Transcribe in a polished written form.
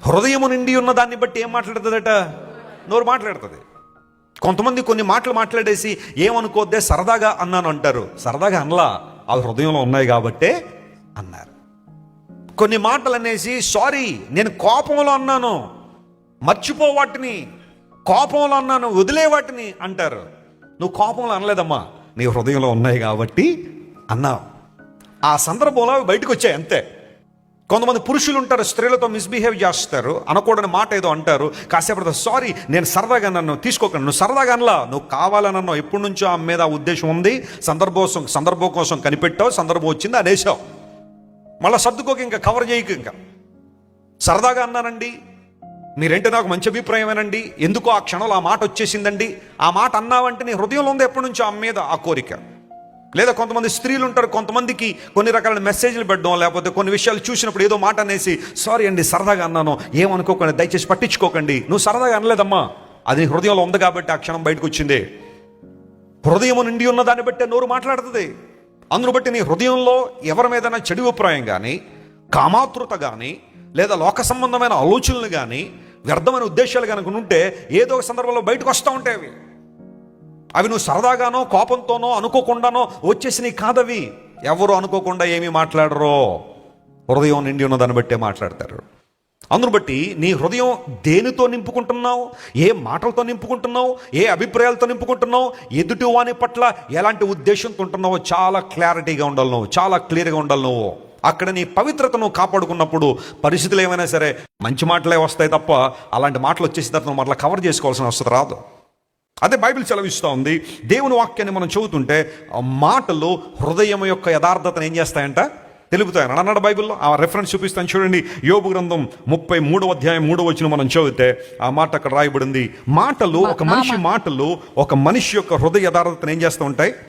హృదయము నిండి ఉన్న దాన్ని బట్టి ఏం మాట్లాడుతుందట? నోరు మాట్లాడుతుంది. కొంతమంది కొన్ని మాటలు మాట్లాడేసి ఏమనుకోద్దే సరదాగా అన్నాను అంటారు. సరదాగా అనలా, అవి హృదయంలో ఉన్నాయి కాబట్టే అన్నారు. కొన్ని మాటలు అనేసి సారీ నేను కోపంలో అన్నాను, మర్చిపో వాటిని, కోపంలో అన్నాను వదిలే వాటిని అంటారు. నువ్వు కోపంలో అనలేదమ్మా, నీ హృదయంలో ఉన్నాయి కాబట్టి అన్నావు. ఆ సందర్భంలో అవి బయటకు వచ్చాయి అంతే. కొంతమంది పురుషులు ఉంటారు, స్త్రీలతో మిస్బిహేవ్ చేస్తారు, అనకూడని మాట ఏదో అంటారు. కాసేపటి సారీ నేను సరదాగా నన్ను తీసుకోకండి, నువ్వు సరదాగా అనలా, నువ్వు కావాలనన్నావు. ఎప్పటి నుంచో ఆమె మీద ఉద్దేశం ఉంది, సందర్భం కోసం కనిపెట్టావు, సందర్భం వచ్చింది అనేసావు. మళ్ళీ సర్దుకోక, ఇంకా కవర్ చేయక, ఇంకా సరదాగా అన్నానండి, మీరేంటి నాకు మంచి అభిప్రాయమేనండి, ఎందుకో ఆ క్షణంలో ఆ మాట వచ్చేసిందండి. ఆ మాట అన్నావంటే నీ హృదయంలో ఉంది ఎప్పటి నుంచో ఆమె మీద ఆ కోరిక. లేదా కొంతమంది స్త్రీలు ఉంటారు, కొంతమందికి కొన్ని రకాల మెసేజ్లు పెట్టడం, లేకపోతే కొన్ని విషయాలు చూసినప్పుడు ఏదో మాట అనేసి సారీ అండి సరదాగా అన్నాను, ఏమనుకోకండి, దయచేసి పట్టించుకోకండి. నువ్వు సరదాగా అనలేదమ్మా, అది హృదయంలో ఉంది కాబట్టి ఆ క్షణం బయటకు వచ్చింది. హృదయం నిండి ఉన్న దాన్ని బట్టి నోరు మాట్లాడుతుంది. అందును బట్టి నీ హృదయంలో ఎవరి మీదైనా చెడు అభిప్రాయం కానీ, కామాతృత కానీ, లేదా లోక సంబంధమైన ఆలోచనలు కానీ, వ్యర్థమైన ఉద్దేశాలు కనుక ఉంటే ఏదో ఒక సందర్భంలో బయటకు వస్తూ ఉంటాయి. అవి నువ్వు సరదాగానో కోపంతోనో అనుకోకుండానో వచ్చేసినవి కాదవి. ఎవరు అనుకోకుండా ఏమీ మాట్లాడరో, హృదయం నిండి ఉన్న దాన్ని బట్టే మాట్లాడతారు. అందును బట్టి నీ హృదయం దేనితో నింపుకుంటున్నావు, ఏ మాటలతో నింపుకుంటున్నావు, ఏ అభిప్రాయాలతో నింపుకుంటున్నావు, ఎదుటి వాని పట్ల ఎలాంటి ఉద్దేశంతో ఉంటున్నావో చాలా క్లారిటీగా ఉండాలి నువ్వు, చాలా క్లియర్గా ఉండాలి నువ్వు. అక్కడ నీ పవిత్రతను కాపాడుకున్నప్పుడు పరిస్థితులు ఏమైనా సరే మంచి మాటలే వస్తాయి తప్ప అలాంటి మాటలు వచ్చేసిన తర్వాత మరలా కవర్ చేసుకోవాల్సిన అవసరం రాదు. అదే బైబిల్ సెలవిస్తూ ఉంది. దేవుని వాక్యాన్ని మనం చదువుతుంటే ఆ మాటలు హృదయం యొక్క యథార్థతను ఏం చేస్తాయంట? తెలుపుతాయని అన్నాడు బైబిల్లో. ఆ రెఫరెన్స్ చూపిస్తాను చూడండి. యోబు గ్రంథం 33వ అధ్యాయం 3వ వచనం మనం చదివితే ఆ మాట అక్కడ రాయబడింది. మాటలు, ఒక మనిషి మాటలు ఒక మనిషి యొక్క హృదయ యథార్థతను ఏం చేస్తూ ఉంటాయి?